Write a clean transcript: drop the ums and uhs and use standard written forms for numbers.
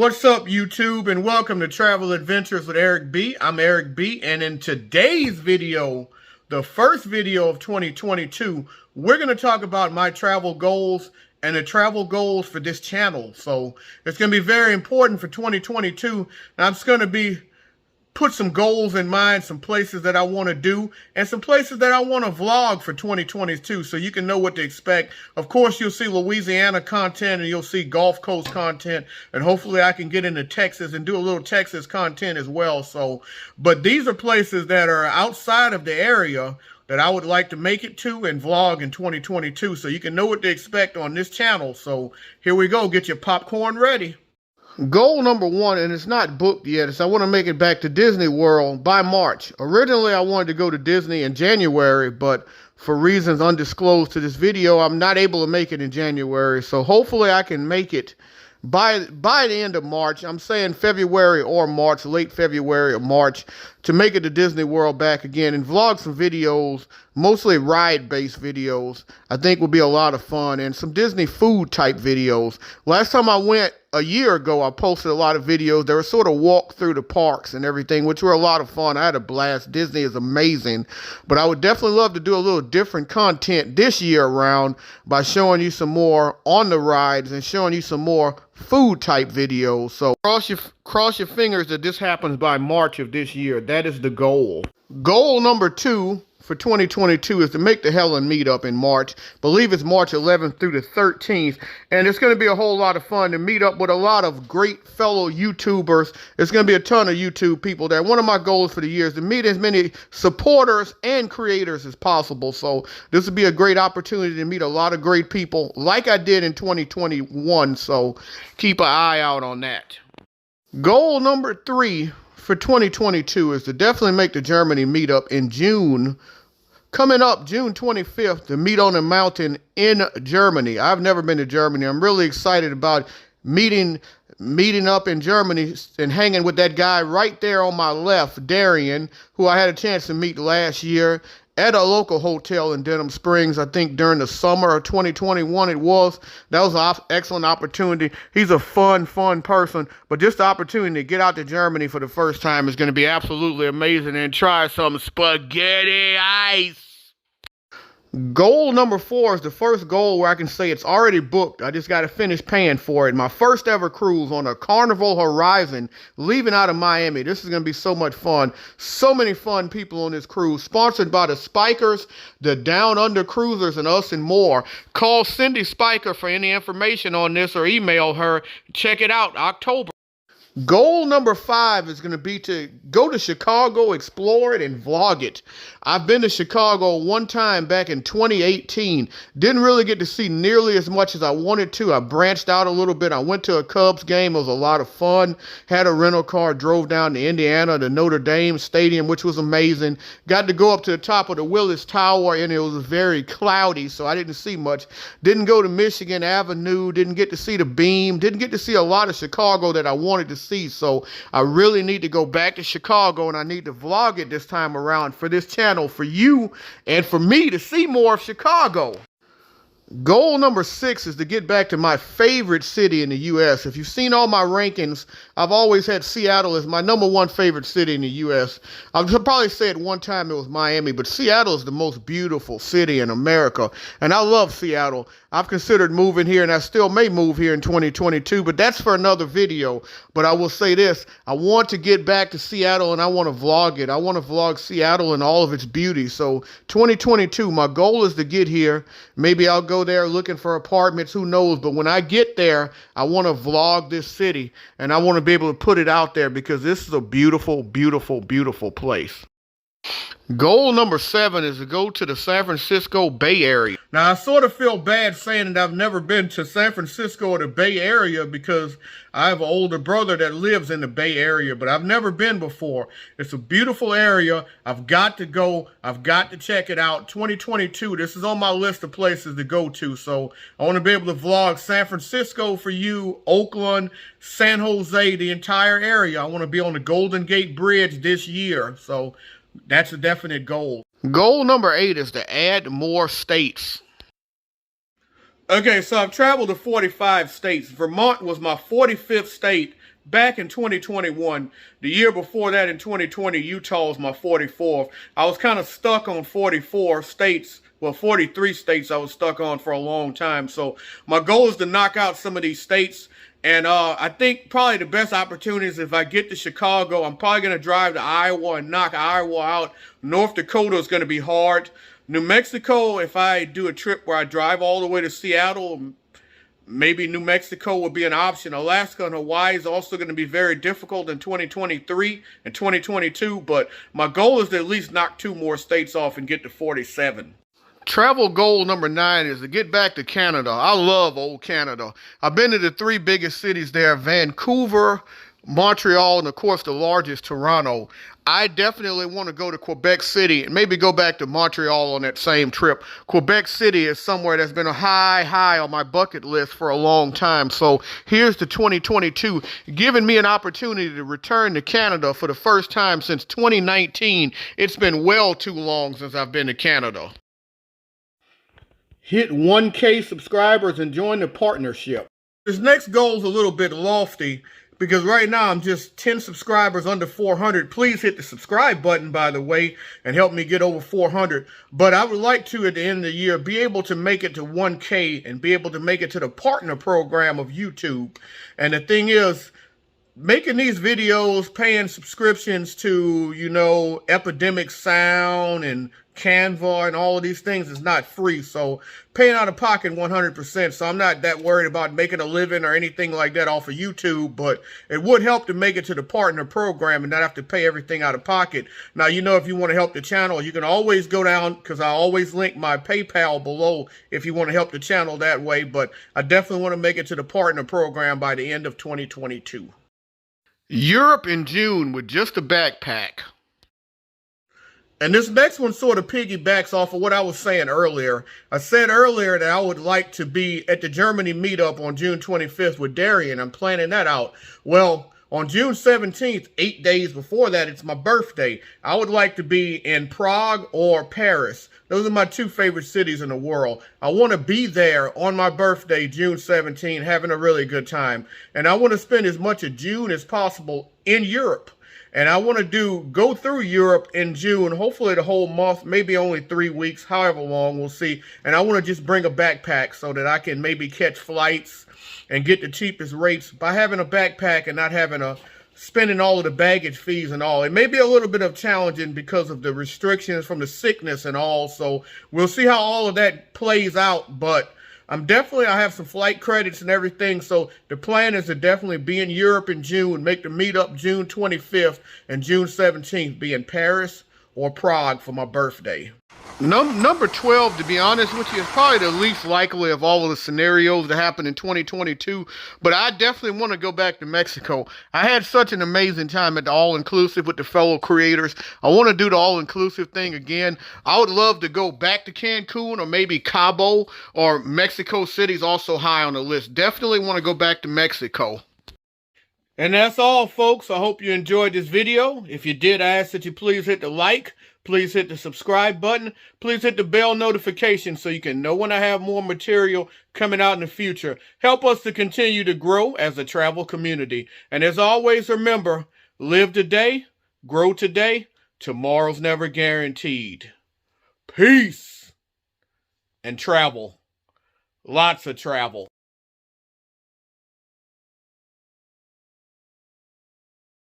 What's up, YouTube, and welcome to Travel Adventures with Eric B. I'm Eric B, and in today's video, the first video of 2022, we're going to talk about my travel goals and the travel goals for this channel. So it's going to be very important for 2022, and I'm just going to put some goals in mind, some places that I want to do, and some places that I want to vlog for 2022 so you can know what to expect. Of course, you'll see Louisiana content and you'll see Gulf Coast content, and hopefully I can get into Texas and do a little Texas content as well. But these are places that are outside of the area that I would like to make it to and vlog in 2022 so you can know what to expect on this channel. So here we go. Get your popcorn ready. Goal number one, and it's not booked yet, is I want to make it back to Disney World by March. Originally, I wanted to go to Disney in January, but for reasons undisclosed to this video, I'm not able to make it in January. So hopefully I can make it by the end of March. I'm saying February or March, late February or March, to make it to Disney World back again and vlog some videos, mostly ride-based videos. I think will be a lot of fun, and some Disney food type videos. Last time I went a year ago, I posted a lot of videos. They were sort of walk through the parks and everything, which were a lot of fun. I had a blast. Disney is amazing, but I would definitely love to do a little different content this year around by showing you some more on the rides and showing you some more food type videos. So cross your fingers that this happens by March of this year. That is the goal. Goal number two for 2022 is to make the Helen Meetup in March. I believe it's March 11th through the 13th. And it's going to be a whole lot of fun to meet up with a lot of great fellow YouTubers. It's going to be a ton of YouTube people there. One of my goals for the year is to meet as many supporters and creators as possible. So this would be a great opportunity to meet a lot of great people like I did in 2021. So keep an eye out on that. Goal number three for 2022 is to definitely make the Germany meetup in June. Coming up June 25th to meet on a mountain in Germany. I've never been to Germany. I'm really excited about meeting up in Germany and hanging with that guy right there on my left, Darian, who I had a chance to meet last year at a local hotel in Denham Springs. I think during the summer of 2021 it was. That was an excellent opportunity. He's a fun person, but just the opportunity to get out to Germany for the first time is going to be absolutely amazing and try some spaghetti ice. Goal number four is the first goal where I can say it's already booked. I just got to finish paying for it. My first ever cruise on a Carnival Horizon, leaving out of Miami. This is going to be so much fun. So many fun people on this cruise. Sponsored by the Spikers, the Down Under Cruisers, and us and more. Call Cindy Spiker for any information on this or email her. Check it out, October. Goal number five is going to be to go to Chicago, explore it, and vlog it. I've been to Chicago one time back in 2018. Didn't really get to see nearly as much as I wanted to. I branched out a little bit. I went to a Cubs game. It was a lot of fun. Had a rental car, drove down to Indiana, to Notre Dame Stadium, which was amazing. Got to go up to the top of the Willis Tower, and it was very cloudy, so I didn't see much. Didn't go to Michigan Avenue. Didn't get to see the Beam. Didn't get to see a lot of Chicago that I wanted to see. So I really need to go back to Chicago, and I need to vlog it this time around for this channel, for you and for me to see more of Chicago. Goal number six is to get back to my favorite city in the U.S. If you've seen all my rankings, I've always had Seattle as my number one favorite city in the U.S. I'll probably say at one time it was Miami, but Seattle is the most beautiful city in America, and I love Seattle. I've considered moving here, and I still may move here in 2022, but that's for another video. But I will say this, I want to get back to Seattle, and I want to vlog it. I want to vlog Seattle and all of its beauty. So 2022, my goal is to get here. Maybe I'll go there looking for apartments, who knows? But when I get there, I want to vlog this city, and I want to be able to put it out there because this is a beautiful, beautiful, beautiful place. Goal number seven is to go to the San Francisco Bay Area. Now, I sort of feel bad saying that I've never been to San Francisco or the Bay Area because I have an older brother that lives in the Bay Area, but I've never been before. It's a beautiful area. I've got to go. I've got to check it out. 2022, this is on my list of places to go to. So I want to be able to vlog San Francisco for you, Oakland, San Jose, the entire area. I want to be on the Golden Gate Bridge this year. So that's a definite goal. Goal number 8 is to add more states. Okay, so I've traveled to 45 states. Vermont was my 45th state back in 2021. The year before that, in 2020, Utah was my 44th. I was kind of stuck on 44 states. Well, 43 states I was stuck on for a long time. So my goal is to knock out some of these states. And I think probably the best opportunity is if I get to Chicago, I'm probably going to drive to Iowa and knock Iowa out. North Dakota is going to be hard. New Mexico, if I do a trip where I drive all the way to Seattle, maybe New Mexico would be an option. Alaska and Hawaii is also going to be very difficult in 2023 and 2022. But my goal is to at least knock 2 more states off and get to 47. Travel goal number 9 is to get back to Canada. I love old Canada. I've been to the 3 biggest cities there, Vancouver, Montreal, and of course the largest, Toronto. I definitely want to go to Quebec City and maybe go back to Montreal on that same trip. Quebec City is somewhere that's been a high on my bucket list for a long time. So here's the 2022, giving me an opportunity to return to Canada for the first time since 2019. It's been well too long since I've been to Canada. Hit 1K subscribers and join the partnership. This next goal is a little bit lofty because right now I'm just 10 subscribers under 400. Please hit the subscribe button, by the way, and help me get over 400. But I would like to, at the end of the year, be able to make it to 1K and be able to make it to the partner program of YouTube. And the thing is, making these videos, paying subscriptions to, you know, Epidemic Sound and Canva and all of these things is not free. So paying out of pocket 100%. So I'm not that worried about making a living or anything like that off of YouTube, but it would help to make it to the partner program and not have to pay everything out of pocket. Now, you know, if you want to help the channel, you can always go down, because I always link my PayPal below if you want to help the channel that way. But I definitely want to make it to the partner program by the end of 2022. Europe in June with just a backpack. And this next one sort of piggybacks off of what I was saying earlier. I said earlier that I would like to be at the Germany meetup on June 25th with Darian. I'm planning that out. Well, on June 17th, 8 days before that, it's my birthday. I would like to be in Prague or Paris. Those are my 2 favorite cities in the world. I want to be there on my birthday, June 17th, having a really good time. And I want to spend as much of June as possible in Europe. And I want to go through Europe in June, hopefully the whole month, maybe only 3 weeks, however long, we'll see. And I want to just bring a backpack so that I can maybe catch flights and get the cheapest rates by having a backpack and not having spending all of the baggage fees and all. It may be a little bit of challenging because of the restrictions from the sickness and all. So we'll see how all of that plays out. But I have some flight credits and everything, so the plan is to definitely be in Europe in June, make the meetup June 25th, and June 17th be in Paris or Prague for my birthday. Number 12, to be honest with you, is probably the least likely of all of the scenarios to happen in 2022, but I definitely want to go back to Mexico. I had such an amazing time at the all-inclusive with the fellow creators. I want to do the all-inclusive thing again. I would love to go back to Cancun or maybe Cabo, or Mexico City's also high on the list. Definitely want to go back to Mexico. And that's all, folks. I hope you enjoyed this video. If you did, I ask that you please hit the like. Please hit the subscribe button. Please hit the bell notification so you can know when I have more material coming out in the future. Help us to continue to grow as a travel community. And as always, remember, live today, grow today. Tomorrow's never guaranteed. Peace and travel. Lots of travel.